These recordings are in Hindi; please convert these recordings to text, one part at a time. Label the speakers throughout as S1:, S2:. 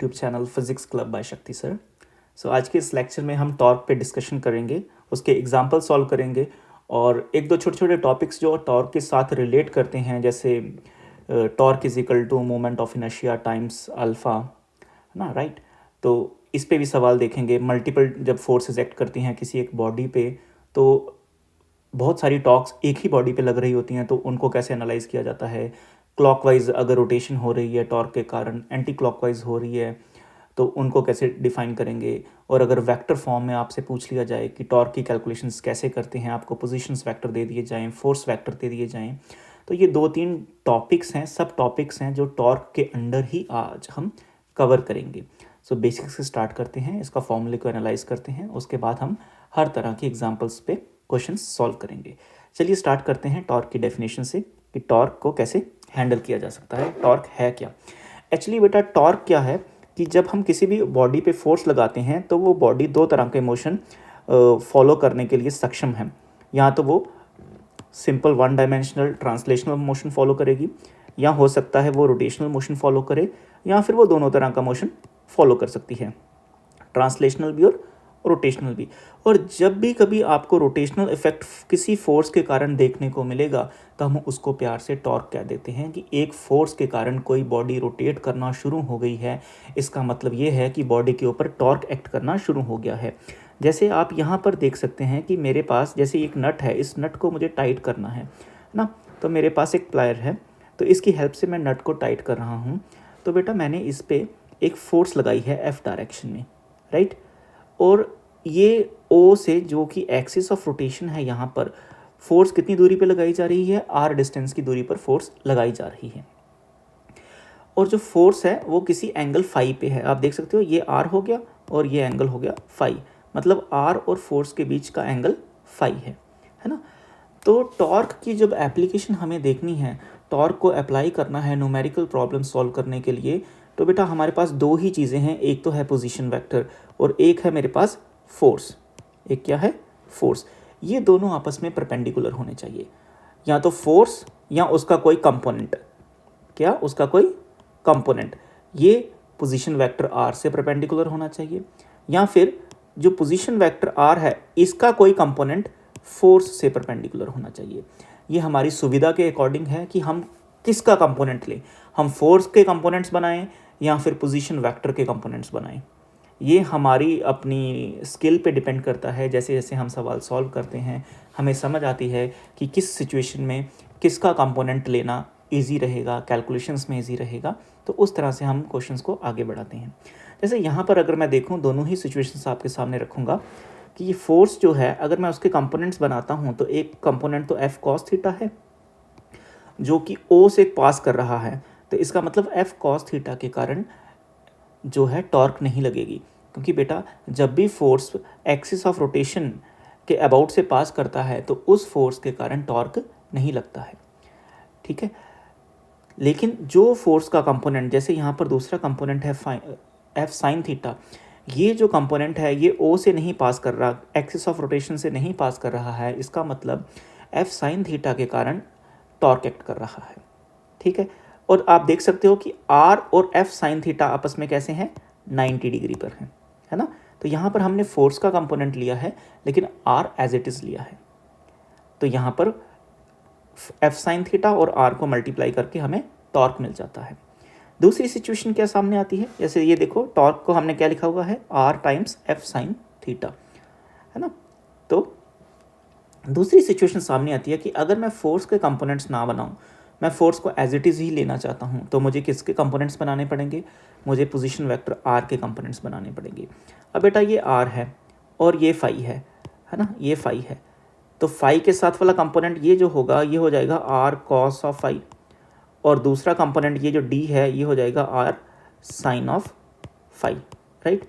S1: YouTube channel physics club bye शक्ति सर। आज के इस लेक्चर में हम टॉर्क पे डिस्कशन करेंगे, उसके एग्जाम्पल सॉल्व करेंगे और एक दो छोटे छोटे टॉपिक्स जो टॉर्क के साथ रिलेट करते हैं, जैसे torque is equal to moment of inertia times alpha, है ना, राइट। तो इस पे भी सवाल देखेंगे। मल्टीपल जब फोर्सेस एक्ट करती हैं किसी एक बॉडी पे, तो बहुत सारी टॉर्क्स एक ही बॉडी पे लग रही होती हैं, तो उनको कैसे एनालाइज किया जाता है। क्लॉकवाइज अगर रोटेशन हो रही है टॉर्क के कारण, एंटी क्लॉकवाइज हो रही है, तो उनको कैसे डिफाइन करेंगे। और अगर वेक्टर फॉर्म में आपसे पूछ लिया जाए कि टॉर्क की कैलकुलेशंस कैसे करते हैं, आपको पोजीशंस वेक्टर दे दिए जाएं, फोर्स वेक्टर दे दिए जाएं, तो ये दो तीन टॉपिक्स हैं, सब टॉपिक्स हैं जो टॉर्क के अंडर ही आज हम कवर करेंगे। बेसिक्स से स्टार्ट करते हैं, इसका फॉर्मूले को एनालाइज करते हैं, उसके बाद हम हर तरह की एग्जाम्पल्स पे क्वेश्चन सॉल्व करेंगे। चलिए स्टार्ट करते हैं टॉर्क की डेफिनेशन से कि टॉर्क को कैसे हैंडल किया जा सकता है, टॉर्क है क्या। एक्चुअली बेटा टॉर्क क्या है कि जब हम किसी भी बॉडी पे फोर्स लगाते हैं तो वो बॉडी दो तरह के मोशन फॉलो करने के लिए सक्षम है। या तो वो simple one dimensional translational motion follow करेगी, या हो सकता है वो रोटेशनल मोशन फॉलो करे, या फिर वो दोनों तरह का मोशन फॉलो कर सकती है, ट्रांसलेशनल भी और रोटेशनल भी। और जब भी कभी आपको रोटेशनल इफेक्ट किसी फोर्स के कारण देखने को मिलेगा तो हम उसको प्यार से टॉर्क कह देते हैं कि एक फोर्स के कारण कोई बॉडी रोटेट करना शुरू हो गई है, इसका मतलब ये है कि बॉडी के ऊपर टॉर्क एक्ट करना शुरू हो गया है। जैसे आप यहाँ पर देख सकते हैं कि मेरे पास जैसे एक नट है, इस नट को मुझे टाइट करना है ना, तो मेरे पास एक प्लायर है, तो इसकी हेल्प से मैं नट को टाइट कर रहा हूँ। तो बेटा मैंने इस पर एक फोर्स लगाई है एफ डायरेक्शन में, राइट। और ये ओ से जो कि एक्सिस ऑफ रोटेशन है, यहाँ पर फोर्स कितनी दूरी पे लगाई जा रही है, आर डिस्टेंस की दूरी पर फोर्स लगाई जा रही है। और जो फोर्स है वो किसी एंगल फाई पे है, आप देख सकते हो, ये आर हो गया और ये एंगल हो गया फाई, मतलब आर और फोर्स के बीच का एंगल फाई है ना। तो टॉर्क की जब एप्लीकेशन हमें देखनी है, टॉर्क को अप्लाई करना है न्यूमेरिकल प्रॉब्लम सॉल्व करने के लिए, तो बेटा हमारे पास दो ही चीज़ें हैं, एक तो है पोजीशन वेक्टर और एक है मेरे पास फोर्स। एक क्या है, फोर्स। ये दोनों आपस में परपेंडिकुलर होने चाहिए, या तो फोर्स या उसका कोई कंपोनेंट। क्या, उसका कोई कंपोनेंट। ये पोजीशन वेक्टर आर से परपेंडिकुलर होना चाहिए, या फिर जो पोजीशन वेक्टर आर है इसका कोई कंपोनेंट फोर्स से परपेंडिकुलर होना चाहिए। ये हमारी सुविधा के अकॉर्डिंग है कि हम किसका कंपोनेंट लें, हम फोर्स के कंपोनेंट्स बनाएं या फिर पोजीशन वेक्टर के कंपोनेंट्स बनाएं। ये हमारी अपनी स्किल पे डिपेंड करता है। जैसे जैसे हम सवाल सॉल्व करते हैं हमें समझ आती है कि किस सिचुएशन में किसका कंपोनेंट लेना इजी रहेगा, कैलकुलेशंस में इजी रहेगा, तो उस तरह से हम क्वेश्चंस को आगे बढ़ाते हैं। जैसे यहाँ पर अगर मैं देखूँ, दोनों ही सिचुएशंस आपके सामने रखूँगा कि ये फोर्स जो है, अगर मैं उसके कंपोनेंट्स बनाता हूँ तो एक कंपोनेंट तो एफ कॉस थीटा है जो कि ओ से पास कर रहा है, तो इसका मतलब एफ कॉस थीटा के कारण जो है टॉर्क नहीं लगेगी, क्योंकि बेटा जब भी फोर्स एक्सिस ऑफ रोटेशन के अबाउट से पास करता है तो उस फोर्स के कारण टॉर्क नहीं लगता है, ठीक है। लेकिन जो फोर्स का कंपोनेंट, जैसे यहाँ पर दूसरा कंपोनेंट है एफ साइन थीटा, ये जो कंपोनेंट है ये ओ से नहीं पास कर रहा, एक्सिस ऑफ रोटेशन से नहीं पास कर रहा है, इसका मतलब एफ साइन थीटा के कारण टॉर्क एक्ट कर रहा है, ठीक है। और आप देख सकते हो कि आर और एफ साइन थीटा आपस में कैसे हैं, 90 डिग्री पर हैं, है ना। तो यहाँ पर हमने फोर्स का कंपोनेंट लिया है लेकिन आर एज इट इज़ लिया है, तो यहाँ पर एफ साइन थीटा और आर को मल्टीप्लाई करके हमें टॉर्क मिल जाता है। दूसरी सिचुएशन क्या सामने आती है, जैसे ये देखो, टॉर्क को हमने क्या लिखा हुआ है, R times F sine theta, है ना। तो दूसरी सिचुएशन सामने आती है कि अगर मैं फोर्स के कंपोनेंट्स ना बनाऊं, मैं फोर्स को एज इट इज़ ही लेना चाहता हूं, तो मुझे किसके कंपोनेंट्स बनाने पड़ेंगे, मुझे पोजीशन वेक्टर आर के कंपोनेंट्स बनाने पड़ेंगे। अब बेटा ये आर है और ये फाई है ना, ये फाई है, तो फाई के साथ वाला कंपोनेंट ये जो होगा ये हो जाएगा आर कॉस ऑफ फाई, और दूसरा कंपोनेंट ये जो डी है ये हो जाएगा R sine of phi, right.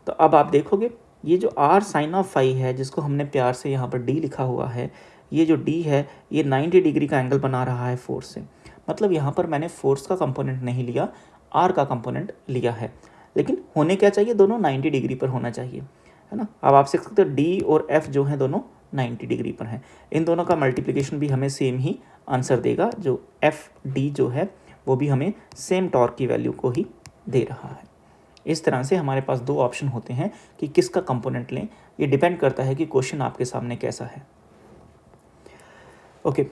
S1: तो अब आप देखोगे ये जो आर साइन ऑफ फाई है, जिसको हमने प्यार से यहाँ पर डी लिखा हुआ है, ये जो डी है ये 90 डिग्री का एंगल बना रहा है फोर्स से, मतलब यहाँ पर मैंने फोर्स का कंपोनेंट नहीं लिया, आर का कंपोनेंट लिया है। लेकिन होने क्या चाहिए, दोनों 90 डिग्री पर होना चाहिए, है ना। अब आप देख सकते हो डी और एफ जो हैं दोनों 90 डिग्री पर हैं, इन दोनों का मल्टीप्लिकेशन भी हमें सेम ही आंसर देगा, जो एफ डी जो है वो भी हमें सेम टॉर्क की वैल्यू को ही दे रहा है। इस तरह से हमारे पास दो ऑप्शन होते हैं कि किसका कंपोनेंट लें, ये डिपेंड करता है कि क्वेश्चन आपके सामने कैसा है। ओके,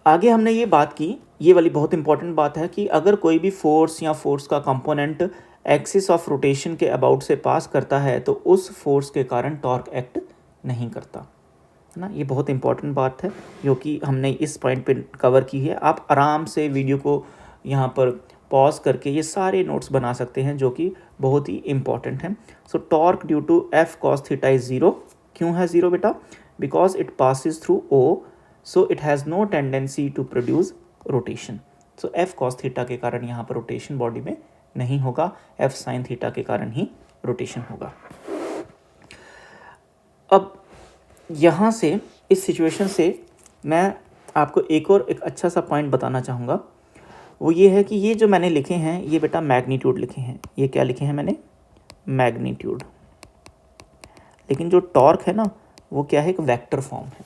S1: आगे हमने ये बात की, ये वाली बहुत इंपॉर्टेंट बात है कि अगर कोई भी फोर्स या फोर्स का कंपोनेंट एक्सिस ऑफ रोटेशन के अबाउट से पास करता है तो उस फोर्स के कारण टॉर्क एक्ट नहीं करता, है ना। ये बहुत इंपॉर्टेंट बात है जो कि हमने इस पॉइंट पे कवर की है। आप आराम से वीडियो को यहाँ पर पॉज करके ये सारे नोट्स बना सकते हैं जो कि बहुत ही इंपॉर्टेंट हैं। So torque due to F cos theta is zero. क्यों है ज़ीरो बेटा? Because it passes through O, so it has no tendency to produce rotation. So F cos theta के कारण यहाँ पर रोटेशन बॉडी में नहीं होगा, एफ साइन थीटा के कारण ही रोटेशन होगा। अब यहाँ से इस सिचुएशन से मैं आपको एक अच्छा सा पॉइंट बताना चाहूँगा, वो ये है कि ये जो मैंने लिखे हैं ये बेटा मैग्नीट्यूड लिखे हैं। ये क्या लिखे हैं मैंने? मैग्नीट्यूड। लेकिन जो टॉर्क है ना वो क्या है? एक वेक्टर फॉर्म है।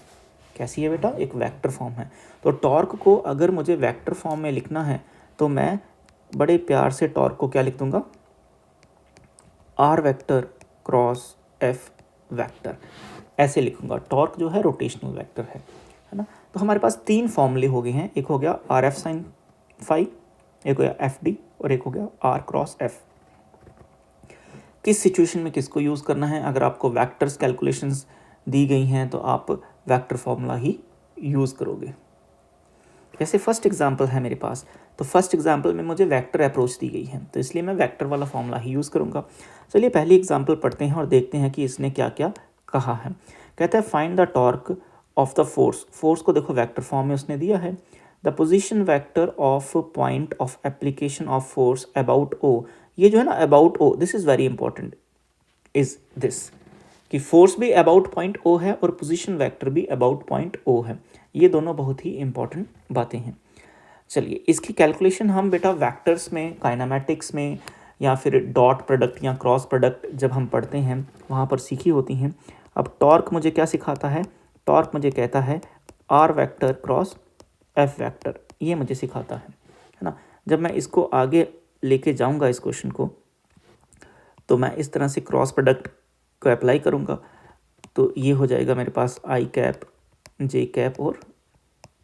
S1: कैसी है बेटा? एक वेक्टर फॉर्म है। तो टॉर्क को अगर मुझे वेक्टर फॉर्म में लिखना है तो मैं बड़े प्यार से टॉर्क को क्या लिख दूंगा? R vector cross F vector, ऐसे लिखूंगा। टॉर्क जो है रोटेशनल वेक्टर है ना। तो हमारे पास तीन फॉर्मूले हो गए हैं, एक हो गया आर एफ साइन फाई, एक हो गया एफ डी और एक हो गया आर क्रॉस एफ। किस सिचुएशन में किसको यूज़ करना है? अगर आपको वेक्टर्स कैलकुलेशंस दी गई हैं तो आप वेक्टर फॉर्मूला ही यूज़ करोगे। जैसे फर्स्ट एग्जांपल है मेरे पास, तो फर्स्ट एग्जांपल में मुझे वेक्टर अप्रोच दी गई है तो इसलिए मैं वेक्टर वाला फॉर्मूला ही यूज़ करूँगा। चलिए पहली एग्जांपल पढ़ते हैं और देखते हैं कि इसने क्या क्या कहा है। कहता है find the torque of the force. Force को देखो वेक्टर फॉर्म में उसने दिया है। The position vector of point of application of force about O. ये जो है ना about O, this is very important, is this कि फोर्स भी अबाउट पॉइंट ओ है और पोजीशन वेक्टर भी अबाउट पॉइंट ओ है। ये दोनों बहुत ही इंपॉर्टेंट बातें हैं। चलिए इसकी कैलकुलेशन हम बेटा वेक्टर्स में, काइनेमेटिक्स में या फिर डॉट प्रोडक्ट या क्रॉस प्रोडक्ट जब हम पढ़ते हैं वहाँ पर सीखी होती हैं। अब टॉर्क मुझे क्या सिखाता है? टॉर्क मुझे कहता है R vector cross F vector, ये मुझे सिखाता है ना। जब मैं इसको आगे लेके जाऊंगा इस क्वेश्चन को तो मैं इस तरह से क्रॉस प्रोडक्ट को अप्लाई करूंगा तो ये हो जाएगा मेरे पास आई कैप जे कैप और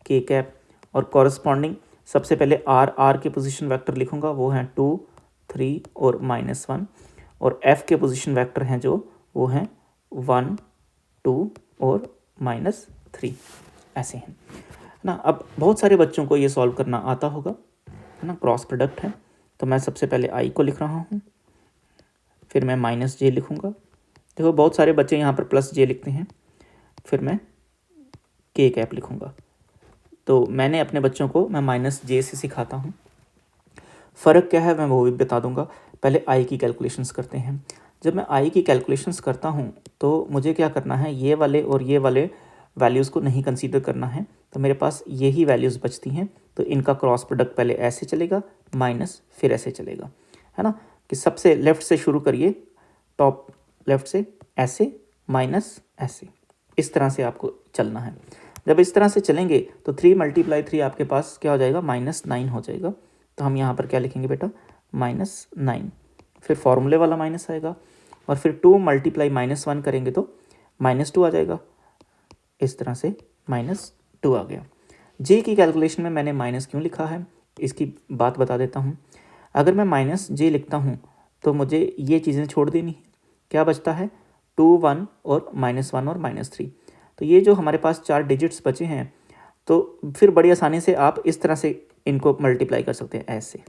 S1: के कैप, और कॉरस्पॉन्डिंग सबसे पहले आर के पोजीशन वेक्टर लिखूंगा, वो हैं 2 3 और -1, और एफ के पोजीशन वेक्टर हैं जो वो हैं 1 2 और -3, ऐसे हैं ना। अब बहुत सारे बच्चों को ये सॉल्व करना आता होगा, है ना। क्रॉस प्रोडक्ट है तो मैं सबसे पहले आई को लिख रहा हूँ, फिर मैं -j लिखूँगा। देखो बहुत सारे बच्चे यहाँ पर +j लिखते हैं, फिर मैं के कैप लिखूँगा। तो मैंने अपने बच्चों को मैं -j से सिखाता हूँ। फ़र्क क्या है मैं वो भी बता दूंगा। पहले आई की कैलकुलेशंस करते हैं। जब मैं आई की कैलकुलेशंस करता हूँ तो मुझे क्या करना है? ये वाले और ये वाले वैल्यूज़ को नहीं कंसीडर करना है, तो मेरे पास यही वैल्यूज़ बचती हैं। तो इनका क्रॉस प्रोडक्ट पहले ऐसे चलेगा, माइनस फिर ऐसे चलेगा, है ना। कि सबसे लेफ़्ट से शुरू करिए, टॉप लेफ़्ट से ऐसे, माइनस ऐसे, इस तरह से आपको चलना है। जब इस तरह से चलेंगे तो 3 × 3 आपके पास क्या हो जाएगा? -9 हो जाएगा। तो हम यहाँ पर क्या लिखेंगे बेटा? -9, फिर फॉर्मूले वाला माइनस आएगा, और फिर 2 × -1 करेंगे तो -2 आ जाएगा। इस तरह से -2 आ गया। जे की कैलकुलेशन में मैंने माइनस क्यों लिखा है इसकी बात बता देता हूँ। अगर मैं -j लिखता हूँ तो मुझे ये चीज़ें छोड़ देनी है। क्या बचता है? 2 1 और -1 और -3। तो ये जो हमारे पास 4 डिजिट्स बचे हैं तो फिर बड़ी आसानी से आप इस तरह से इनको मल्टीप्लाई कर सकते हैं, ऐसे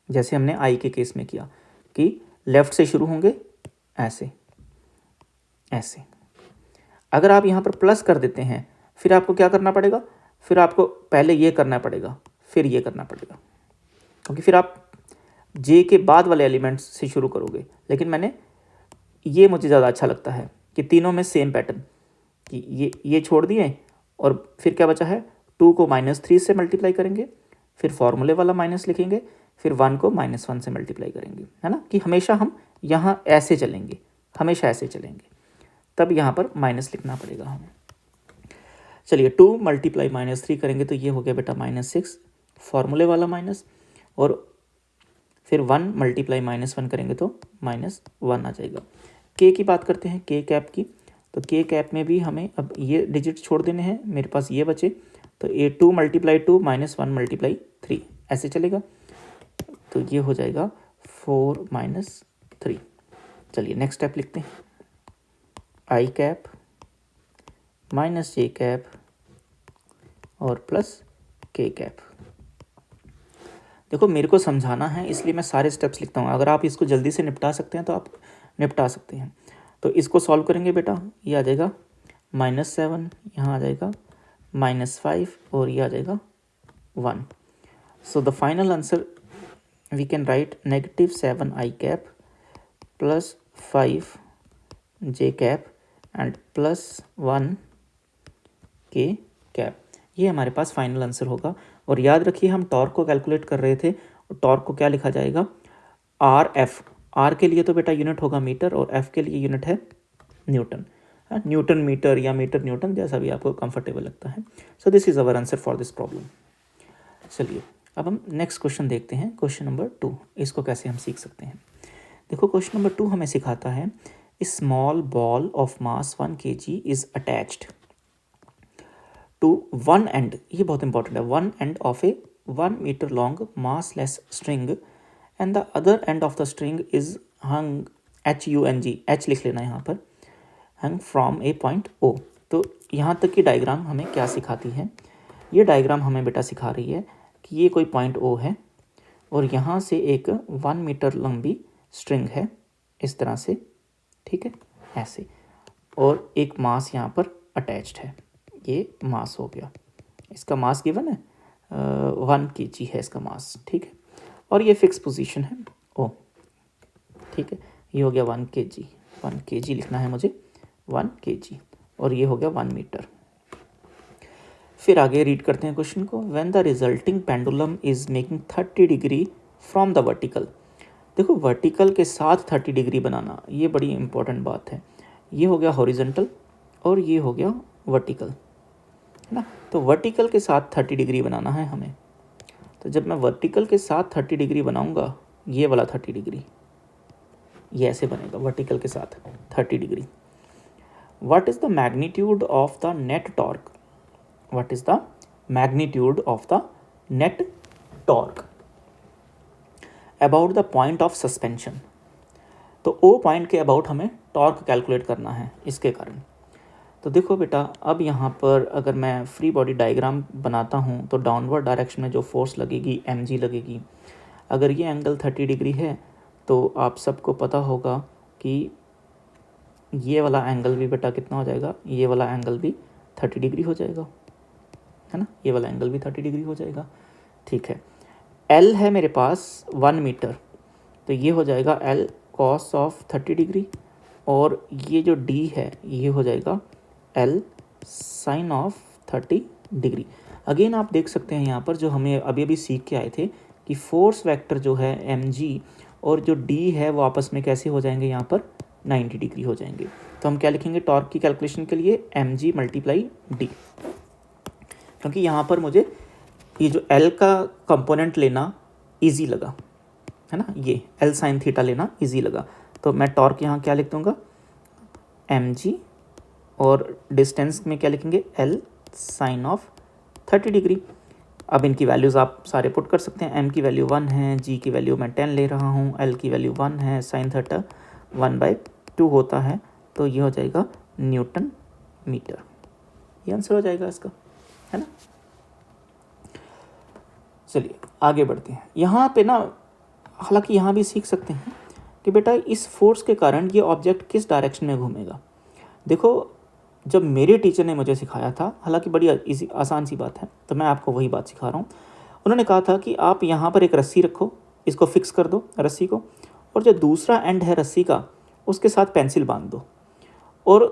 S1: जैसे हमने आई के केस में किया कि लेफ़्ट से शुरू होंगे ऐसे ऐसे। अगर आप यहाँ पर प्लस कर देते हैं फिर आपको क्या करना पड़ेगा? फिर आपको पहले ये करना पड़ेगा, फिर ये करना पड़ेगा, क्योंकि फिर आप जे के बाद वाले एलिमेंट्स से शुरू करोगे। लेकिन ये मुझे ज़्यादा अच्छा लगता है कि तीनों में सेम पैटर्न, कि ये छोड़ दिए और फिर क्या बचा है? 2 को -3 से मल्टीप्लाई करेंगे, फिर फॉर्मूले वाला माइनस लिखेंगे, फिर 1 को -1 से मल्टीप्लाई करेंगे, है ना। कि हमेशा हम यहाँ ऐसे चलेंगे, हमेशा ऐसे चलेंगे, तब यहाँ पर माइनस लिखना पड़ेगा हमें। चलिए 2 × -3 करेंगे तो ये हो गया बेटा -6, फॉर्मूले वाला माइनस, और फिर 1 मल्टीप्लाई -1 करेंगे तो -1 आ जाएगा। के की बात करते हैं, के कैप की। तो के कैप में भी हमें अब ये डिजिट छोड़ देने हैं, मेरे पास ये बचे, तो ये 2 मल्टीप्लाई 2 -1 मल्टीप्लाई 3 ऐसे चलेगा। तो ये हो जाएगा 4 - 3। चलिए नेक्स्ट स्टेप लिखते हैं, आई कैप माइनस जे कैप और प्लस के कैप। देखो मेरे को समझाना है इसलिए मैं सारे स्टेप्स लिखता हूँ, अगर आप इसको जल्दी से निपटा सकते हैं तो आप निपटा सकते हैं। तो इसको सॉल्व करेंगे बेटा, ये आ जाएगा -7, यहाँ आ जाएगा -5 और ये आ जाएगा 1। So the final answer we can write -7 I cap plus 5 J cap and +1 K cap. ये हमारे पास फाइनल आंसर होगा। और याद रखिए हम टॉर्क को कैलकुलेट कर रहे थे, टॉर्क को क्या लिखा जाएगा, आर एफ। आर के लिए तो बेटा यूनिट होगा मीटर और एफ के लिए यूनिट है न्यूटन। न्यूटन मीटर या मीटर न्यूटन, जैसा भी आपको कंफर्टेबल लगता है। So this is our answer for this problem. चलिए अब हम नेक्स्ट क्वेश्चन देखते हैं, क्वेश्चन नंबर 2। इसको कैसे हम सीख सकते हैं। देखो क्वेश्चन नंबर 2 हमें सिखाता है, small ball of mass 1 kg is attached to one end, ये बहुत इंपॉर्टेंट है, one end of a 1 metre long massless string and the other end of the string is hung HUNG, H लिख लेना यहाँ पर, hung from a point O। तो यहाँ तक की डायग्राम हमें क्या सिखाती है, ये डायग्राम हमें बेटा सिखा रही है कि ये कोई पॉइंट O है और यहाँ से एक 1 मीटर लंबी स्ट्रिंग है इस तरह से, ठीक है, ऐसे, और एक मास यहाँ पर अटैच्ड है, ये मास हो गया, इसका मास गिवन है 1 kg है इसका मास, ठीक है, और ये फिक्स पोजीशन है O, ठीक है, ये हो गया 1 kg, 1 kg लिखना है मुझे, 1 kg, और ये हो गया 1 मीटर। फिर आगे रीड करते हैं क्वेश्चन को, when the resulting pendulum is making 30 degree from the vertical. देखो वर्टिकल के साथ 30 डिग्री बनाना, ये बड़ी इंपॉर्टेंट बात है। ये हो गया हॉरिजॉन्टल और ये हो गया वर्टिकल, है ना। तो वर्टिकल के साथ 30 डिग्री बनाना है हमें। तो जब मैं वर्टिकल के साथ 30 डिग्री बनाऊंगा, ये वाला 30 डिग्री ये ऐसे बनेगा, वर्टिकल के साथ 30 degree. What is the magnitude of the net torque, what is the magnitude of the net torque about the point of suspension. तो O पॉइंट के अबाउट हमें टॉर्क कैलकुलेट करना है इसके कारण। तो देखो बेटा, अब यहाँ पर अगर मैं फ्री बॉडी डायग्राम बनाता हूँ तो डाउनवर्ड डायरेक्शन में जो फोर्स लगेगी mg लगेगी। अगर ये एंगल 30 डिग्री है तो आप सबको पता होगा कि ये वाला एंगल भी बेटा कितना हो जाएगा, ये वाला एंगल भी 30 डिग्री हो जाएगा, है ना, ये वाला एंगल भी 30 डिग्री हो जाएगा, ठीक है। L है मेरे पास 1 मीटर, तो ये हो जाएगा L cos ऑफ 30 डिग्री, और ये जो D है ये हो जाएगा L sin of 30 degree. Again आप देख सकते हैं यहाँ पर जो हमें अभी अभी सीख के आए थे कि फोर्स वेक्टर जो है mg और जो D है वो आपस में कैसे हो जाएंगे, यहाँ पर 90 डिग्री हो जाएंगे। तो हम क्या लिखेंगे टॉर्क की कैलकुलेशन के लिए, mg मल्टीप्लाई D, क्योंकि यहाँ पर मुझे ये जो L का कंपोनेंट लेना इजी लगा, है ना, ये L sin थीटा लेना इजी लगा। तो मैं टॉर्क यहाँ क्या लिख दूँगा, mg, और डिस्टेंस में क्या लिखेंगे, L sin ऑफ 30 डिग्री। अब इनकी वैल्यूज़ आप सारे पुट कर सकते हैं। m की वैल्यू 1 है, g की वैल्यू मैं 10 ले रहा हूँ, L की वैल्यू 1 है, sin थीटा 1/2 होता है, तो ये हो जाएगा न्यूटन मीटर। ये आंसर हो जाएगा इसका, है ना। चलिए आगे बढ़ते हैं। यहाँ पे ना, हालांकि यहाँ भी सीख सकते हैं कि बेटा इस फोर्स के कारण ये ऑब्जेक्ट किस डायरेक्शन में घूमेगा। देखो जब मेरे टीचर ने मुझे सिखाया था, हालांकि बड़ी इजी आसान सी बात है, तो मैं आपको वही बात सिखा रहा हूँ। उन्होंने कहा था कि आप यहाँ पर एक रस्सी रखो, इसको फिक्स कर दो रस्सी को, और जो दूसरा एंड है रस्सी का उसके साथ पेंसिल बांध दो और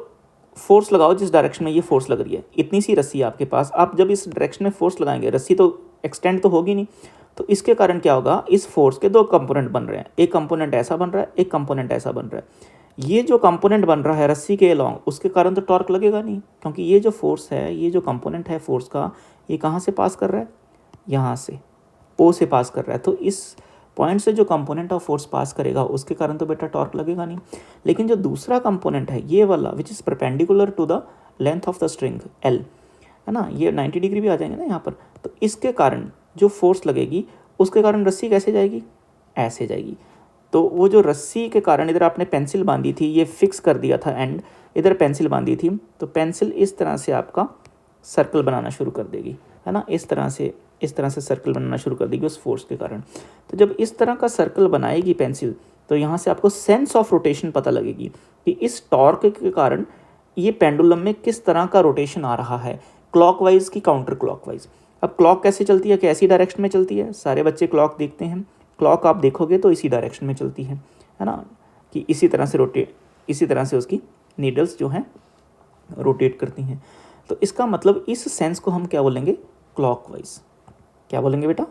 S1: फोर्स लगाओ जिस डायरेक्शन में ये फोर्स लग रही है। इतनी सी रस्सी है आपके पास, आप जब इस डायरेक्शन में फोर्स लगाएंगे, रस्सी तो एक्सटेंड तो होगी नहीं, तो इसके कारण क्या होगा, इस फोर्स के दो कंपोनेंट बन रहे हैं, एक कंपोनेंट ऐसा बन रहा है, एक कंपोनेंट ऐसा बन रहा है। ये जो कंपोनेंट बन रहा है रस्सी के अलॉन्ग, उसके कारण तो टॉर्क लगेगा नहीं, क्योंकि ये जो फोर्स है, ये जो कंपोनेंट है फोर्स का, ये कहाँ से पास कर रहा है, यहाँ से O से पास कर रहा है। तो इस पॉइंट से जो कंपोनेंट ऑफ फोर्स पास करेगा उसके कारण तो बेटा टॉर्क लगेगा नहीं। लेकिन जो दूसरा कंपोनेंट है ये वाला which is perpendicular to the length of the string L, है ना, ये 90 डिग्री भी आ जाएंगे ना यहाँ पर, तो इसके कारण जो फोर्स लगेगी उसके कारण रस्सी कैसे जाएगी, ऐसे जाएगी। तो वो जो रस्सी के कारण इधर आपने पेंसिल बांधी थी, ये फिक्स कर दिया था एंड, इधर पेंसिल बांधी थी, तो पेंसिल इस तरह से आपका सर्कल बनाना शुरू कर देगी, है ना, इस तरह से सर्कल बनाना शुरू कर देगी उस फोर्स के कारण। तो जब इस तरह का सर्कल बनाएगी पेंसिल, तो यहाँ से आपको सेंस ऑफ रोटेशन पता लगेगी कि इस टॉर्क के कारण ये पेंडुलम में किस तरह का रोटेशन आ रहा है, क्लॉकवाइज की काउंटर क्लॉकवाइज। अब क्लॉक कैसे चलती है, कैसी डायरेक्शन में चलती है, सारे बच्चे क्लॉक देखते हैं, क्लॉक आप देखोगे तो इसी डायरेक्शन में चलती है ना, कि इसी तरह से उसकी नीडल्स जो हैं रोटेट करती हैं। तो इसका मतलब इस सेंस को हम क्या बोलेंगे, क्लॉकवाइज। क्या बोलेंगे बेटा,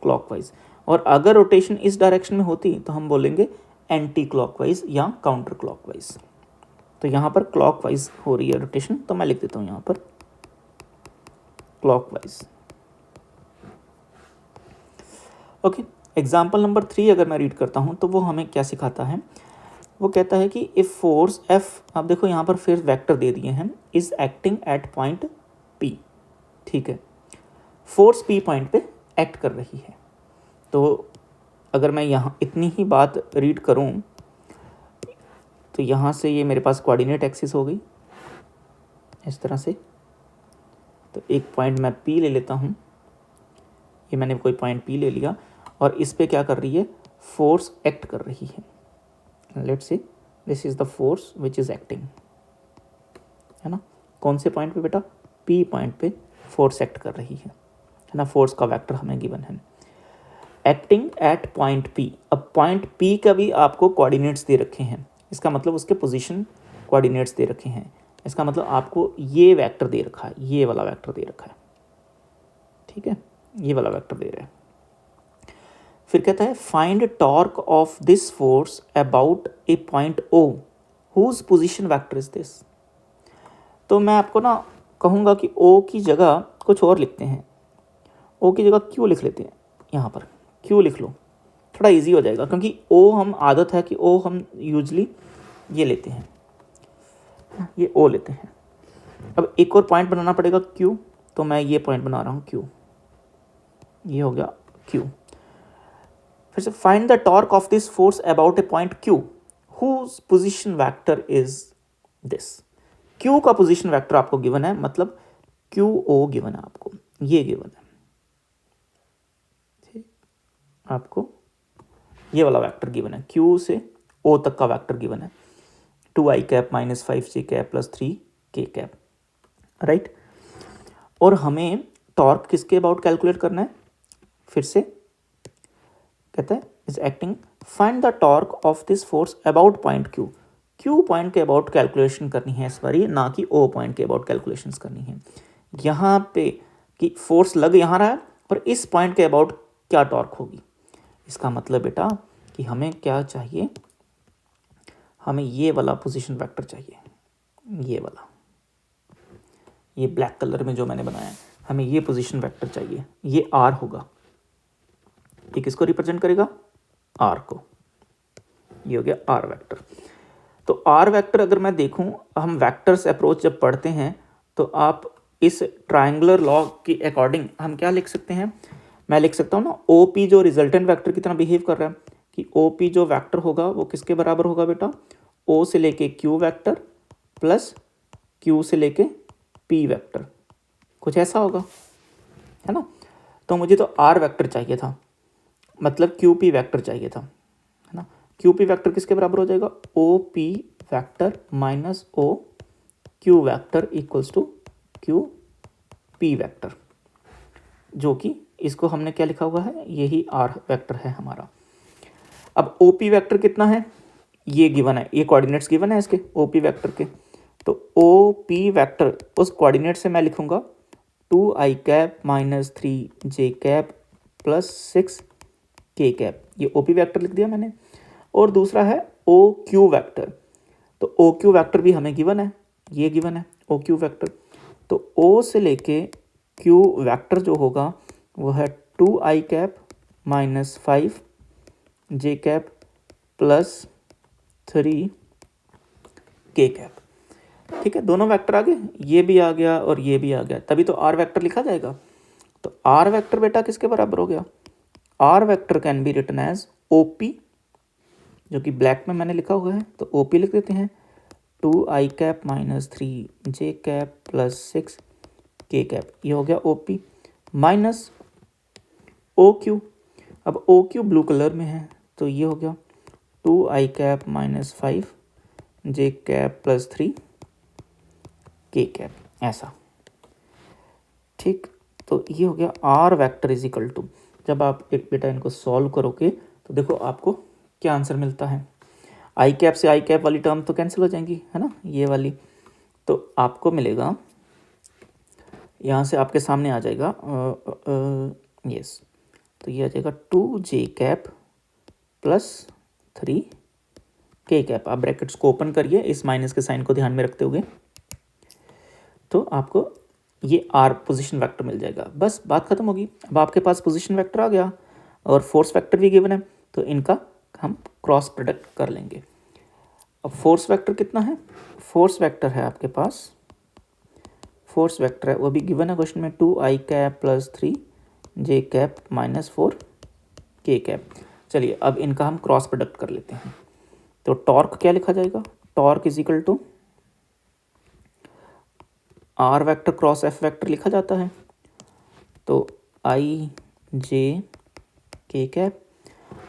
S1: क्लॉकवाइज। और अगर रोटेशन इस डायरेक्शन में होती तो हम बोलेंगे एंटी क्लॉकवाइज या काउंटर क्लॉकवाइज। तो यहाँ पर क्लॉकवाइज हो रही है रोटेशन, तो मैं लिख देता हूँ यहाँ पर क्लॉकवाइज। ओके, एग्जाम्पल नंबर 3 अगर मैं रीड करता हूँ तो वो हमें क्या सिखाता है, वो कहता है कि इफ़ फोर्स एफ, आप देखो यहाँ पर फिर वेक्टर दे दिए हैं, is acting at point P. ठीक है, फोर्स पी पॉइंट पे एक्ट कर रही है। तो अगर मैं यहाँ इतनी ही बात रीड करूँ तो यहाँ से ये मेरे पास कोऑर्डिनेट एक्सिस हो गई इस तरह से। तो एक पॉइंट मैं पी ले लेता हूँ, ये मैंने कोई पॉइंट पी ले लिया, और इस पे क्या कर रही है, फोर्स एक्ट कर रही है। Let's say this is the force which is acting, है ना, कौन से पॉइंट पे बेटा, पी पॉइंट पे फोर्स एक्ट कर रही है ना। फोर्स का वेक्टर हमें गिवन है, एक्टिंग एट पॉइंट पी। अब पॉइंट पी का भी आपको कोऑर्डिनेट्स दे रखे हैं, इसका मतलब उसके पोजीशन कोऑर्डिनेट्स दे रखे हैं, इसका मतलब आपको ये वेक्टर दे रखा है, ये वाला वेक्टर दे रखा है, ठीक है, ये वाला वेक्टर दे रहा है। फिर कहता है find torque of this force about a point O whose position vector is this. तो मैं आपको ना कहूँगा कि ओ की जगह कुछ और लिखते हैं, ओ की जगह क्यू लिख लेते हैं, यहाँ पर क्यू लिख लो, थोड़ा इजी हो जाएगा, क्योंकि ओ हम आदत है कि ओ हम यूजली ये लेते हैं, ये ओ लेते हैं। अब एक और पॉइंट बनाना पड़ेगा क्यू, तो मैं ये पॉइंट बना रहा हूँ क्यू, ये हो गया क्यू। फिर से find the torque of this force about a point Q whose position vector is this. Q का पोजीशन वेक्टर आपको गिवन है, मतलब क्यू ओ गिवन है आपको, ये गिवन है, ठीक, आपको ये वाला वेक्टर गिवन है, क्यू से ओ तक का वेक्टर गिवन है, 2i cap minus 5j cap plus 3k cap, right. और हमें टॉर्क किसके अबाउट कैलकुलेट करना है, फिर से कहता है is acting, find the torque of this force about point Q. Q point के अबाउट कैलकुलेशन करनी है इस बारी, ना कि ओ पॉइंट के अबाउट कैलकुलेशन करनी है। यहाँ पे कि फोर्स लग यहाँ रहा है और इस पॉइंट के अबाउट क्या टॉर्क होगी, इसका मतलब बेटा कि हमें क्या चाहिए, हमें ये वाला पोजीशन वेक्टर चाहिए, ये वाला, ये ब्लैक कलर में जो मैंने बनाया है, हमें ये पोजीशन वेक्टर चाहिए, ये आर होगा, ये किसको रिप्रेजेंट करेगा, आर को, ये हो गया आर वेक्टर। तो आर वेक्टर अगर मैं देखूं, हम वेक्टर्स अप्रोच जब पढ़ते हैं तो आप इस ट्रायंगुलर लॉ के अकॉर्डिंग हम क्या लिख सकते हैं, मैं लिख सकता हूँ ना, ओ पी जो रिजल्टेंट वेक्टर की तरह बिहेव कर रहा है, कि ओ पी जो वेक्टर होगा वो किसके बराबर होगा बेटा, ओ से लेके क्यू वेक्टर प्लस क्यू से लेके पी वेक्टर, कुछ ऐसा होगा, है ना। तो मुझे तो आर वेक्टर चाहिए था, मतलब क्यू पी वेक्टर चाहिए था, है ना। क्यू पी वेक्टर किसके बराबर हो जाएगा, O P vector minus O Q vector equals to Q P vector, जो कि इसको हमने क्या लिखा हुआ है, यही आर वेक्टर है हमारा। अब ओ पी वेक्टर कितना है, ये गिवन है, ये कोऑर्डिनेट्स गिवन है इसके ओ पी वेक्टर के। तो ओ पी वेक्टर उस कोऑर्डिनेट से मैं लिखूंगा 2i cap minus 3j cap plus 6k cap, ये ओ पी वेक्टर लिख दिया मैंने। और दूसरा है ओ क्यू वेक्टर, तो ओ क्यू वेक्टर भी हमें गिवन है, ये गिवन है ओ क्यू वेक्टर। तो ओ से लेके क्यू वेक्टर जो होगा वो है 2i cap minus 5 J cap plus 3 K cap. ठीक है, दोनों वेक्टर आ गए, ये भी आ गया और ये भी आ गया, तभी तो आर वेक्टर लिखा जाएगा। तो आर वेक्टर बेटा किसके बराबर हो गया? R vector can be written as OP, जो कि ब्लैक में मैंने लिखा हुआ है, तो ओपी लिख देते हैं 2i कैप माइनस 3 जे कैप प्लस 6 के कैप, ये हो गया ओपी माइनस ओ क्यू। अब ओ क्यू ब्लू कलर में है, तो ये हो गया 2i cap minus 5 J cap plus 3 K cap, ऐसा। ठीक, तो ये हो गया R vector is equal to, जब आप एक बेटा इनको सॉल्व करोगे तो देखो आपको क्या आंसर मिलता है। आई कैप से आई कैप वाली टर्म तो कैंसिल हो जाएंगी, है ना, ये वाली, तो आपको मिलेगा, यहाँ से आपके सामने आ जाएगा यस, तो ये आ जाएगा 2j cap plus 3 K cap. आप ब्रैकेट्स को ओपन करिए इस माइनस के साइन को ध्यान में रखते हुए, तो आपको ये आर पोजीशन वेक्टर मिल जाएगा। बस बात खत्म होगी। अब आपके पास पोजीशन वेक्टर आ गया और फोर्स वेक्टर भी गिवन है, तो इनका हम क्रॉस प्रोडक्ट कर लेंगे। अब फोर्स वेक्टर कितना है? फोर्स वेक्टर है आपके पास, फोर्स वेक्टर है वो भी गिवन है क्वेश्चन में, 2i कैप प्लस 3 जे कैप माइनस 4 के कैप। चलिए अब इनका हम क्रॉस प्रोडक्ट कर लेते हैं। तो टॉर्क क्या लिखा जाएगा? Torque is equal to R vector cross F vector लिखा जाता है, तो आई जे के कैप,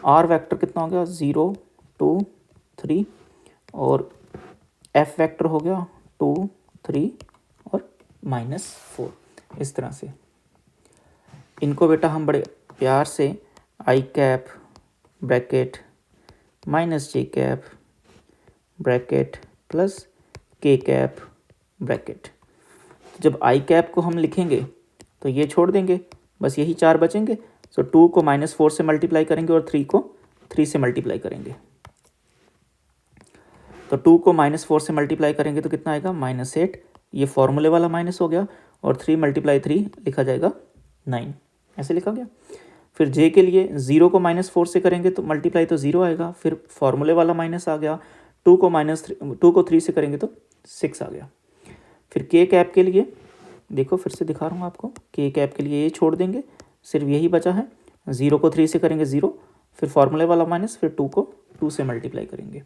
S1: आर वेक्टर कितना हो गया 0 2 3 और एफ वेक्टर हो गया 2 3 और -4। इस तरह से इनको बेटा हम बड़े प्यार से आई कैप ब्रैकेट माइनस जे कैप ब्रैकेट प्लस के कैप ब्रैकेट, जब आई कैप को हम लिखेंगे तो ये छोड़ देंगे, बस यही 4 बचेंगे। सो 2 को -4 से मल्टीप्लाई करेंगे और 3 को 3 से मल्टीप्लाई करेंगे, तो 2 को -4 से मल्टीप्लाई करेंगे तो कितना आएगा -8, ये फॉर्मूले वाला माइनस हो गया, और 3 × 3 लिखा जाएगा 9, ऐसे लिखा गया। फिर जे के लिए 0 को -4 से करेंगे तो मल्टीप्लाई तो 0 आएगा, फिर फॉर्मूले वाला माइनस आ गया, 2 को 3 से करेंगे तो 6 आ गया। फिर के कैप के लिए देखो, फिर से दिखा रहा हूँ आपको, के कैप के लिए ये छोड़ देंगे, सिर्फ यही बचा है, 0 को 3 से करेंगे 0, फिर फॉर्मूले वाला माइनस, फिर 2 को 2 से मल्टीप्लाई करेंगे,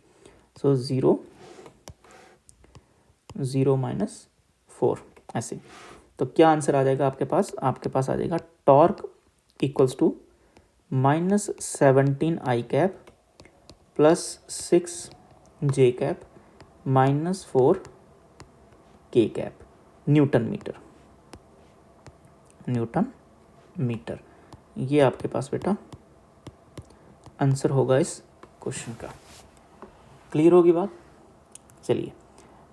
S1: सो 0 0 -4 ऐसे। तो क्या आंसर आ जाएगा आपके पास? आपके पास आ जाएगा torque equals to -17i cap plus 6j cap -4 K cap Newton metre. ये आपके पास बेटा आंसर होगा इस क्वेश्चन का। क्लियर होगी बात? चलिए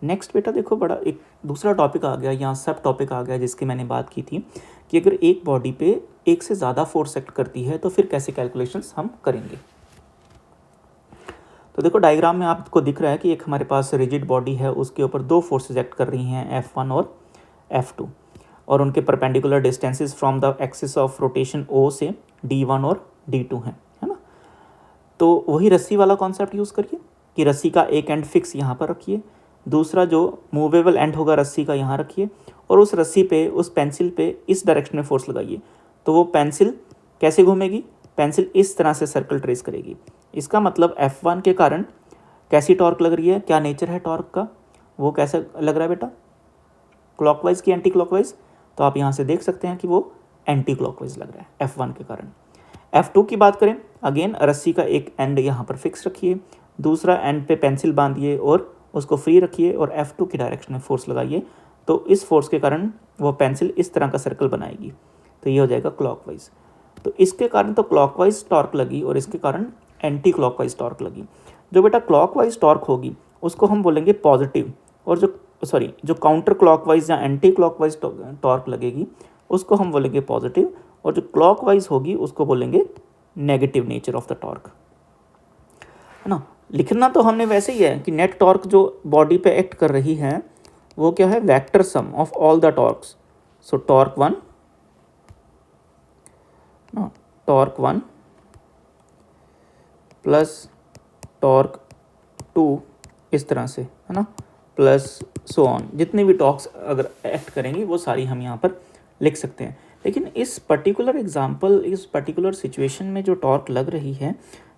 S1: नेक्स्ट बेटा देखो, बड़ा एक दूसरा टॉपिक आ गया, यहाँ सब टॉपिक आ गया जिसकी मैंने बात की थी कि अगर एक बॉडी पे एक से ज़्यादा फोर्स एक्ट करती है तो फिर कैसे कैलकुलेशंस हम करेंगे। तो देखो डायग्राम में आपको दिख रहा है कि एक हमारे पास रिजिड बॉडी है, उसके ऊपर 2 फोर्सेस एक्ट कर रही हैं, F1 और F2, और उनके perpendicular distances from the axis of rotation O से D1 और D2 हैं, है ना। तो वही रस्सी वाला कॉन्सेप्ट यूज़ करिए कि रस्सी का एक एंड फिक्स यहाँ पर रखिए, दूसरा जो मूवेबल एंड होगा रस्सी का यहाँ रखिए, और उस रस्सी पे, उस पेंसिल पे इस डायरेक्शन में फोर्स लगाइए, तो वो पेंसिल कैसे घूमेगी? पेंसिल इस तरह से सर्कल ट्रेस करेगी। इसका मतलब F1 के कारण कैसी टॉर्क लग रही है, क्या नेचर है टॉर्क का, वो कैसा लग रहा है बेटा, क्लॉकवाइज की एंटी क्लॉकवाइज? तो आप यहाँ से देख सकते हैं कि वो एंटी क्लॉकवाइज लग रहा है F1 के कारण। F2 की बात करें, अगेन रस्सी का एक एंड यहाँ पर फिक्स रखिए, दूसरा एंड पे पेंसिल बांधिए और उसको फ्री रखिए और F2 की डायरेक्शन में फोर्स लगाइए, तो इस फोर्स के कारण वो पेंसिल इस तरह का सर्कल बनाएगी, तो ये हो जाएगा क्लॉकवाइज। तो इसके कारण तो क्लॉकवाइज टॉर्क लगी और इसके कारण एंटी क्लॉकवाइज टॉर्क लगी। जो बेटा क्लॉकवाइज टॉर्क होगी उसको हम बोलेंगे पॉजिटिव, और जो काउंटर क्लॉकवाइज या एंटी क्लॉकवाइज टॉर्क लगेगी उसको हम बोलेंगे पॉजिटिव, और जो क्लॉकवाइज होगी उसको बोलेंगे negative nature of the torque, है ना। लिखना तो हमने वैसे ही है कि नेट टॉर्क जो बॉडी पे एक्ट कर रही है वो क्या है, vector sum of all the torques. So torque 1 plus torque 2 इस तरह से, है ना, प्लस सो ऑन, जितने भी टॉर्क्स अगर एक्ट करेंगी वो सारी हम यहाँ पर लिख सकते हैं। लेकिन इस पर्टिकुलर एग्जांपल, इस पर्टिकुलर सिचुएशन में जो टॉर्क लग रही है,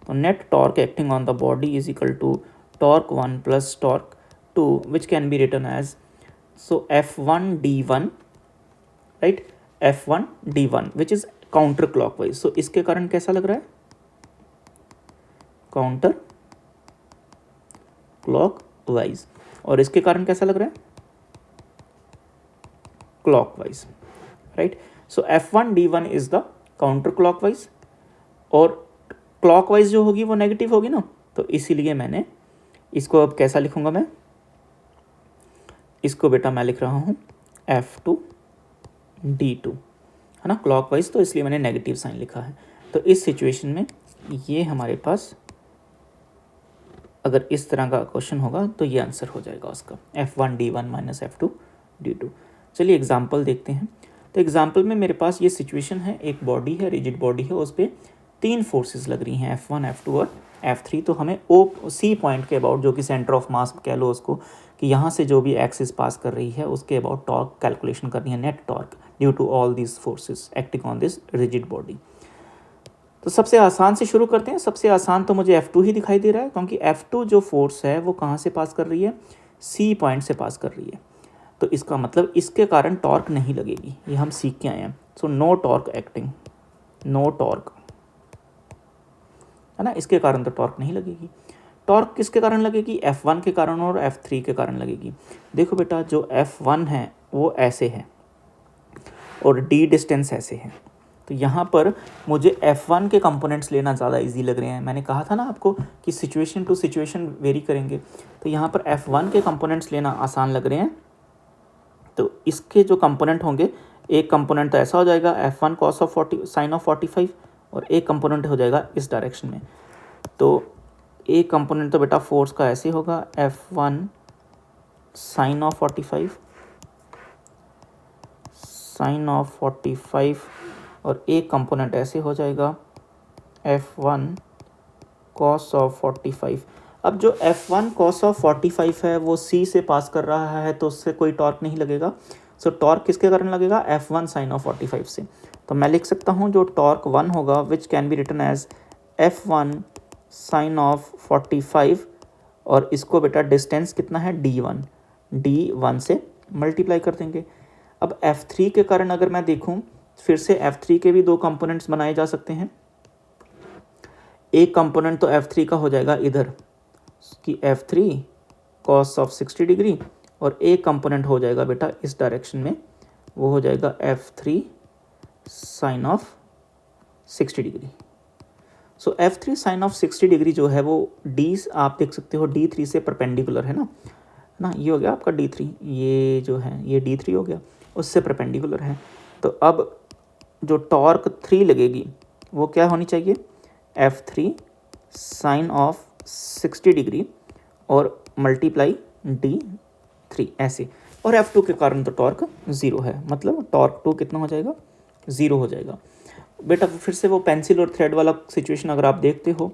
S1: तो net torque acting on the body is equal to torque 1 plus torque 2 which can be written as, so F1d1, right, F1d1 which is counter clockwise. So इसके कारण कैसा लग रहा है, काउंटर क्लॉकवाइज, और इसके कारण कैसा लग रहा है, clockwise, right. So F1d1 is the counter clockwise, और क्लॉकवाइज जो होगी वो नेगेटिव होगी ना, तो इसीलिए मैंने इसको अब कैसा लिखूंगा, मैं इसको बेटा मैं लिख रहा हूँ F2d2, है ना, क्लॉकवाइज, तो इसलिए मैंने नेगेटिव साइन लिखा है। तो इस सिचुएशन में ये हमारे पास अगर इस तरह का क्वेश्चन होगा तो ये आंसर हो जाएगा उसका, F1d1 माइनस F2d2। चलिए एग्जाम्पल देखते हैं। तो एग्जाम्पल में मेरे पास ये सिचुएशन है, एक बॉडी है, रिजिड बॉडी है, उस पर 3 फोर्सेस लग रही हैं, F1, F2 और F3। तो हमें C पॉइंट के अबाउट, जो कि सेंटर ऑफ मास कह लो उसको, कि यहाँ से जो भी एक्सिस पास कर रही है उसके अबाउट टॉर्क कैलकुलेशन करनी है, net torque due to all these forces acting on this rigid body. तो सबसे आसान से शुरू करते हैं। सबसे आसान तो मुझे F2 ही दिखाई दे रहा है, क्योंकि F2 जो फोर्स है वो कहाँ से पास कर रही है, C पॉइंट से पास कर रही है। तो इसका मतलब इसके कारण टॉर्क नहीं लगेगी, ये हम सीख के आए हैं। So no torque acting, no torque, है ना, इसके कारण तो टॉर्क नहीं लगेगी। टॉर्क किसके कारण लगेगी, F1 के कारण और F3 के कारण लगेगी। देखो बेटा, जो F1 है वो ऐसे है और D डिस्टेंस ऐसे है, तो यहाँ पर मुझे F1 के कंपोनेंट्स लेना ज़्यादा इजी लग रहे हैं। मैंने कहा था ना आपको कि सिचुएशन टू सिचुएशन वेरी करेंगे, तो यहाँ पर F1 के कंपोनेंट्स लेना आसान लग रहे हैं। तो इसके जो कंपोनेंट होंगे, एक कंपोनेंट तो ऐसा हो जाएगा F1 cos of 40 sign of 45, और एक कंपोनेंट हो जाएगा इस डायरेक्शन में। तो एक कंपोनेंट तो बेटा फोर्स का ऐसे होगा F1 sine of 45, sign of 45, और एक कंपोनेंट ऐसे हो जाएगा F1 cos ऑफ 45। अब जो F1 cos ऑफ 45 है वो C से पास कर रहा है, तो उससे कोई टॉर्क नहीं लगेगा। सो टॉर्क किसके कारण लगेगा, F1 साइन ऑफ 45 से। तो मैं लिख सकता हूँ जो टॉर्क 1 होगा, which can be written as F1 sine of 45, और इसको बेटा डिस्टेंस कितना है, D1 से मल्टीप्लाई कर देंगे। अब F3 के कारण अगर मैं देखूं, फिर से F3 के भी 2 कंपोनेंट्स बनाए जा सकते हैं। एक कंपोनेंट तो F3 का हो जाएगा इधर कि F3 cos ऑफ 60 डिग्री, और एक कंपोनेंट हो जाएगा बेटा इस डायरेक्शन में, वो हो जाएगा F3 sine of 60 degree. So F3 sine of 60 degree जो है वो D, आप देख सकते हो D3 से परपेंडिकुलर है ना, ये हो गया आपका D3, ये जो है ये D3 हो गया, उससे परपेंडिकुलर है। तो अब जो टॉर्क 3 लगेगी वो क्या होनी चाहिए, F3 साइन ऑफ 60 डिग्री और मल्टीप्लाई D3 ऐसे, और F2 के कारण तो टॉर्क 0 है, मतलब टॉर्क 2 कितना हो जाएगा, 0 हो जाएगा। बेटा फिर से वो पेंसिल और थ्रेड वाला सिचुएशन अगर आप देखते हो,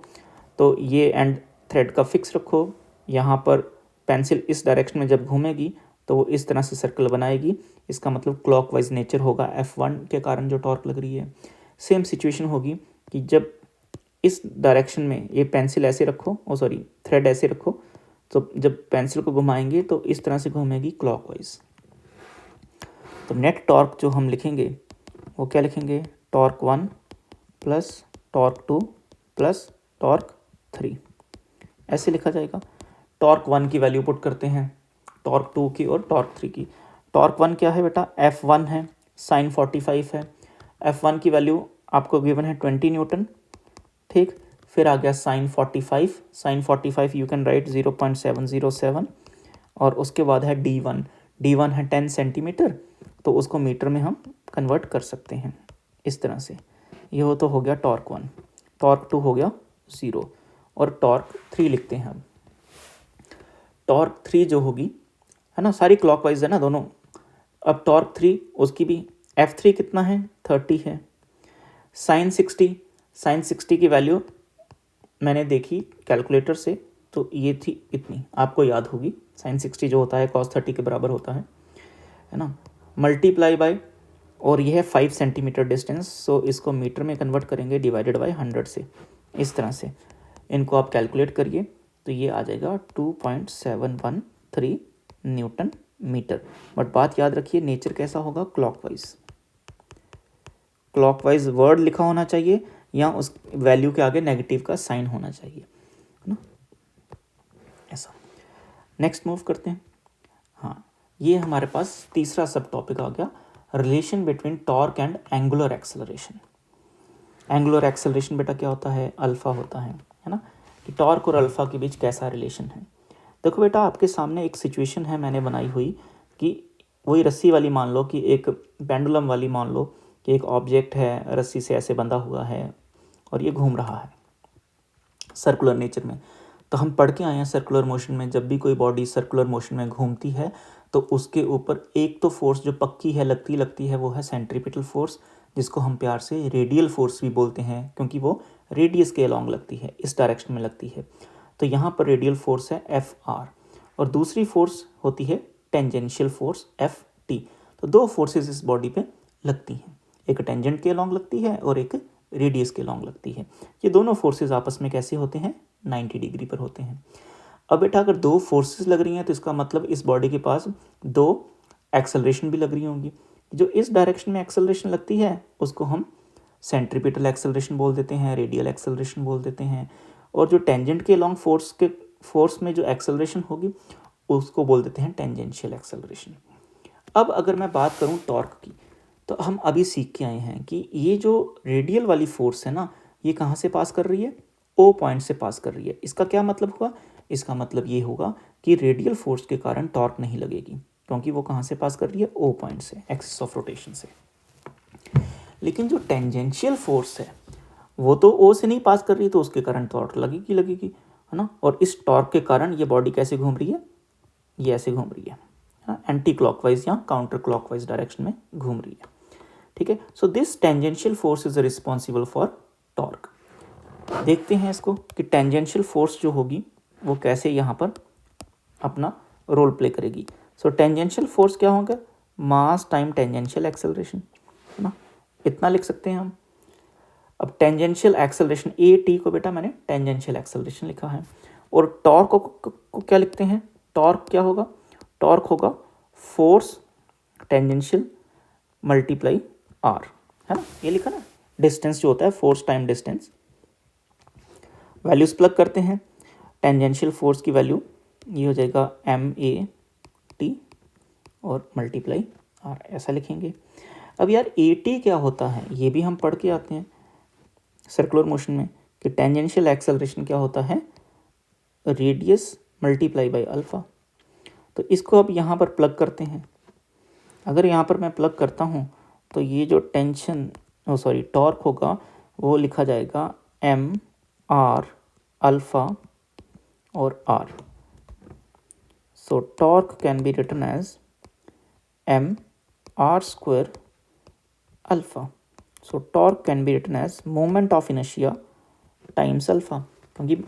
S1: तो ये एंड थ्रेड का फिक्स रखो, यहाँ पर पेंसिल इस डायरेक्शन में जब घूमेगी तो वो इस तरह से सर्कल बनाएगी, इसका मतलब क्लॉकवाइज नेचर होगा F1 के कारण जो टॉर्क लग रही है। सेम सिचुएशन होगी कि जब इस डायरेक्शन में ये पेंसिल ऐसे रखो, थ्रेड ऐसे रखो, तो जब पेंसिल को घुमाएंगे तो इस तरह से घूमेगी क्लॉकवाइज। तो नेट टॉर्क जो हम लिखेंगे वो क्या लिखेंगे, torque 1 plus torque 2 plus torque 3, ऐसे लिखा जाएगा। टॉर्क 1 की वैल्यू पुट करते हैं, टॉर्क 2 की और टॉर्क 3 की। टॉर्क 1 क्या है बेटा, F1 है, साइन 45 है, F1 की वैल्यू आपको गिवन है 20 न्यूटन, ठीक। फिर आ गया साइन 45 यू कैन राइट 0.707, और उसके बाद है D1 है 10 सेंटीमीटर, तो उसको मीटर में हम कन्वर्ट कर सकते हैं इस तरह से। ये तो हो गया टॉर्क 1, टॉर्क 2 हो गया 0, और टॉर्क 3 लिखते हैं हम। टॉर्क 3 जो होगी, है ना, सारी क्लॉकवाइज है ना दोनों। अब टॉर्क 3 उसकी भी F3 कितना है, 30 है, साइन 60 की वैल्यू मैंने देखी कैलकुलेटर से, तो ये थी इतनी, आपको याद होगी, sin 60 जो होता है cos 30 के बराबर होता है ना, मल्टीप्लाई बाय, और ये है 5 सेंटीमीटर डिस्टेंस, सो इसको मीटर में कन्वर्ट करेंगे डिवाइडेड बाय 100 से, इस तरह से इनको आप कैलकुलेट करिए तो ये आ जाएगा 2.713 न्यूटन मीटर। बट बात याद रखिए, नेचर कैसा होगा, क्लॉकवाइज वर्ड लिखा होना चाहिए या उस वैल्यू के आगे नेगेटिव का साइन होना चाहिए, है ना, ऐसा। नेक्स्ट मूव करते हैं। हाँ, ये हमारे पास तीसरा सब टॉपिक आ गया, relation between torque and angular acceleration. Angular acceleration बेटा क्या होता है, अल्फा होता है ना, कि टॉर्क और अल्फा के बीच कैसा रिलेशन है। देखो बेटा, आपके सामने एक सिचुएशन है मैंने बनाई हुई, कि वही रस्सी वाली मान लो, कि एक पेंडुलम वाली मान लो कि एक ऑब्जेक्ट है, रस्सी से ऐसे बंधा हुआ है और ये घूम रहा है सर्कुलर नेचर में। तो हम पढ़ के आए हैं सर्कुलर मोशन में, जब भी कोई बॉडी सर्कुलर मोशन में घूमती है तो उसके ऊपर एक तो फोर्स जो पक्की है, लगती है, वो है सेंट्रीपिटल फोर्स, जिसको हम प्यार से रेडियल फोर्स भी बोलते हैं, क्योंकि वो रेडियस के अलॉन्ग लगती है, इस डायरेक्शन में लगती है। तो यहाँ पर रेडियल फोर्स है Fr, और दूसरी फोर्स होती है टेंजेंशियल फोर्स Ft। तो दो फोर्सेस इस बॉडी पे लगती हैं, एक टेंजेंट के अलॉन्ग लगती है और एक रेडियस के अलॉन्ग लगती है। ये दोनों फोर्सेस आपस में कैसे होते हैं, 90 डिग्री पर होते हैं। अब बेटा, अगर दो फोर्सेस लग रही हैं तो इसका मतलब इस बॉडी के पास दो एक्सेलरेशन भी लग रही होंगी। जो इस डायरेक्शन में एक्सेलरेशन लगती है उसको हम सेंट्रीपिटल एक्सेलरेशन बोल देते हैं, रेडियल एक्सेलरेशन बोल देते हैं, और जो टेंजेंट के अलॉन्ग फोर्स में जो एक्सेलरेशन होगी उसको बोल देते हैं टेंजेंशियल एक्सेलरेशन। अब अगर मैं बात करूं टॉर्क की, तो हम अभी सीख के आए हैं कि ये जो रेडियल वाली फोर्स है ना, ये कहाँ से पास कर रही है, ओ पॉइंट से पास कर रही है। इसका क्या मतलब हुआ, इसका मतलब ये होगा कि रेडियल फोर्स के कारण टॉर्क नहीं लगेगी, क्योंकि वो कहाँ से पास कर रही है, ओ पॉइंट से, एक्सिस ऑफ रोटेशन से। लेकिन जो टेंजेंशियल फोर्स है वो तो ओ से नहीं पास कर रही, तो उसके कारण टॉर्क लगेगी, है ना। और इस टॉर्क के कारण ये बॉडी कैसे घूम रही है, ये ऐसे घूम रही है, एंटी क्लॉकवाइज या काउंटर क्लॉकवाइज डायरेक्शन में घूम रही है, ठीक है। So this tangential force is responsible for torque. देखते हैं इसको कि टेंजेंशियल फोर्स जो होगी वो कैसे यहाँ पर अपना रोल प्ले करेगी। सो टेंजेंशियल फोर्स क्या होगा, मास टाइम टेंजेंशियल एक्सेलरेशन, है ना, इतना लिख सकते हैं हम। अब टेंजेंशियल एक्सेलरेशन ए टी को बेटा मैंने टेंजेंशियल एक्सेलरेशन लिखा है, और टॉर्क को क्या लिखते हैं, टॉर्क क्या होगा, टॉर्क होगा फोर्स टेंजेंशियल मल्टीप्लाई आर, है ना, ये लिखा ना, डिस्टेंस जो होता है force time distance. Values plug करते हैं, टेंजेंशियल फोर्स की वैल्यू ये हो जाएगा MA/T और मल्टीप्लाई आर, ऐसा लिखेंगे। अब यार AT क्या होता है, ये भी हम पढ़ के आते हैं सर्कुलर मोशन में, कि टेंजेंशियल एक्सेलरेशन क्या होता है, रेडियस मल्टीप्लाई बाय अल्फा। तो इसको अब यहाँ पर प्लग करते हैं। अगर यहाँ पर मैं प्लग करता हूँ तो ये जो टॉर्क होगा वो लिखा जाएगा MR अल्फा और R। So torque can be written as MR² alpha. So torque can be written as moment of inertia times alpha, क्योंकि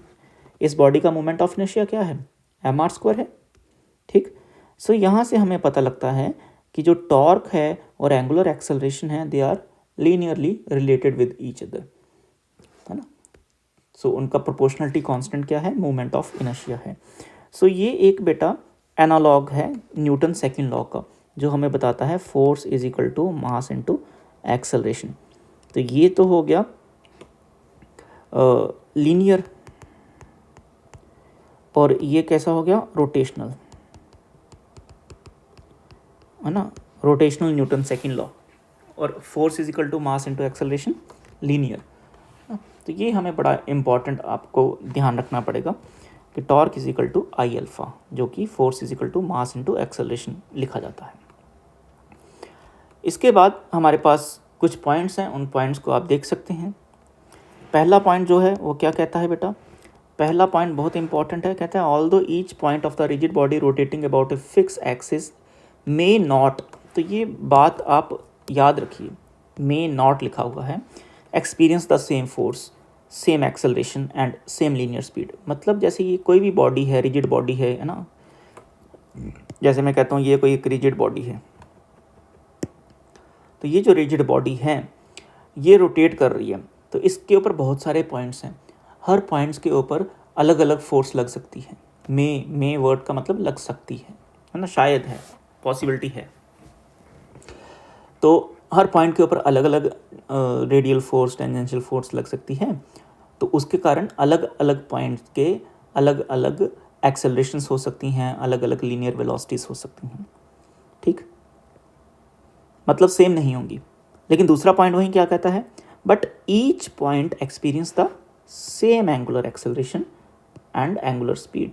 S1: इस बॉडी का मोमेंट ऑफ इनर्शिया क्या है, MR² है, ठीक। सो यहाँ से हमें पता लगता है कि जो टॉर्क है और एंगुलर एक्सेलरेशन है, they are linearly related with each other, है ना। सो उनका प्रोपोर्शनलिटी कांस्टेंट क्या है, मोमेंट ऑफ इनर्शिया है। सो ये एक बेटा एनालॉग है न्यूटन सेकंड लॉ का, जो हमें बताता है force is equal to mass into acceleration. तो ये तो हो गया लीनियर, और ये कैसा हो गया, रोटेशनल, है ना, रोटेशनल न्यूटन सेकंड लॉ, और force is equal to mass into acceleration linear. तो ये हमें बड़ा इंपॉर्टेंट आपको ध्यान रखना पड़ेगा कि torque is equal to I alpha, जो कि force is equal to mass into acceleration लिखा जाता है। इसके बाद हमारे पास कुछ पॉइंट्स हैं, उन पॉइंट्स को आप देख सकते हैं। पहला पॉइंट जो है वो क्या कहता है बेटा, पहला पॉइंट बहुत इंपॉर्टेंट है, कहता है although each point of the rigid body rotating about a fix axis may not, तो ये बात आप याद रखिए, मे नॉट लिखा हुआ है, experience the same force, same acceleration and same linear speed. मतलब जैसे ये कोई भी बॉडी है, रिजिड बॉडी है ना, जैसे मैं कहता हूँ ये कोई एक रिजिड बॉडी है, तो ये जो रिजिड बॉडी है ये रोटेट कर रही है, तो इसके ऊपर बहुत सारे पॉइंट्स हैं, हर पॉइंट्स के ऊपर अलग अलग फोर्स लग सकती है। मे वर्ड का मतलब लग सकती है ना, शायद है, पॉसिबिलिटी है। तो हर पॉइंट के ऊपर अलग अलग रेडियल फोर्स, टेंजेंशियल फोर्स लग सकती है, तो उसके कारण अलग अलग पॉइंट्स के अलग अलग एक्सेलरेशंस हो सकती हैं, अलग अलग लीनियर वेलोसिटीज हो सकती हैं। ठीक, मतलब सेम नहीं होंगी। लेकिन दूसरा पॉइंट वहीं क्या कहता है, but each point experience the same angular acceleration and angular speed.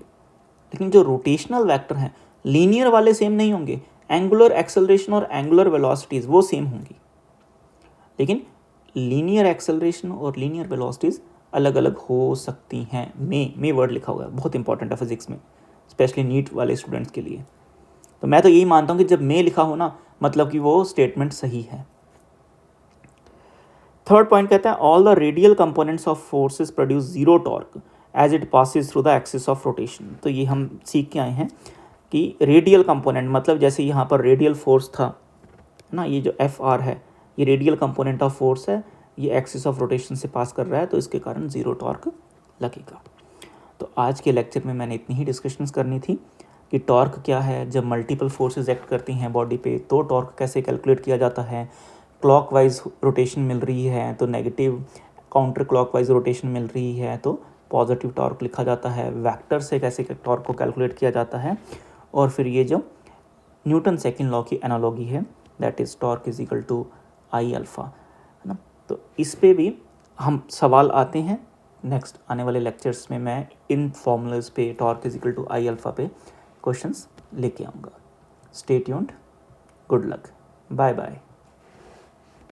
S1: लेकिन जो रोटेशनल वेक्टर हैं, लीनियर वाले सेम नहीं होंगे, एंगुलर एक्सेलरेशन और एंगुलर वेलोसिटीज वो सेम होंगी, लेकिन लीनियर एक्सेलरेशन और लीनियर वेलोसिटीज अलग अलग हो सकती हैं। मे वर्ड लिखा हुआ है, बहुत इंपॉर्टेंट है फिजिक्स में, स्पेशली नीट वाले स्टूडेंट्स के लिए। तो मैं तो यही मानता हूँ कि जब मे लिखा हो ना, मतलब कि वो स्टेटमेंट सही है। थर्ड पॉइंट कहता है all the radial components of forces produce zero torque as it passes through the axis of rotation. तो ये हम सीख के आए हैं कि रेडियल कंपोनेंट मतलब जैसे यहाँ पर रेडियल फोर्स था ना, ये जो एफ आर है ये रेडियल कंपोनेंट ऑफ फोर्स है, ये एक्सिस ऑफ रोटेशन से पास कर रहा है, तो इसके कारण ज़ीरो टॉर्क लगेगा। तो आज के लेक्चर में मैंने इतनी ही डिस्कशंस करनी थी कि टॉर्क क्या है, जब मल्टीपल फोर्सेस एक्ट करती हैं बॉडी पे तो टॉर्क कैसे कैलकुलेट किया जाता है, क्लॉकवाइज रोटेशन मिल रही है तो नेगेटिव, काउंटर क्लॉकवाइज रोटेशन मिल रही है तो पॉजिटिव टॉर्क लिखा जाता है, वेक्टर से कैसे टॉर्क को कैलकुलेट किया जाता है, और फिर ये जो न्यूटन सेकेंड लॉ की एनालॉगी है that is torque is equal to I alpha, है ना। तो इस पे भी हम सवाल आते हैं, नेक्स्ट आने वाले लेक्चर्स में मैं इन फॉर्मूलाज पे torque is equal to I alpha पे क्वेश्चंस लेके आऊँगा। Stay tuned, good luck, bye bye.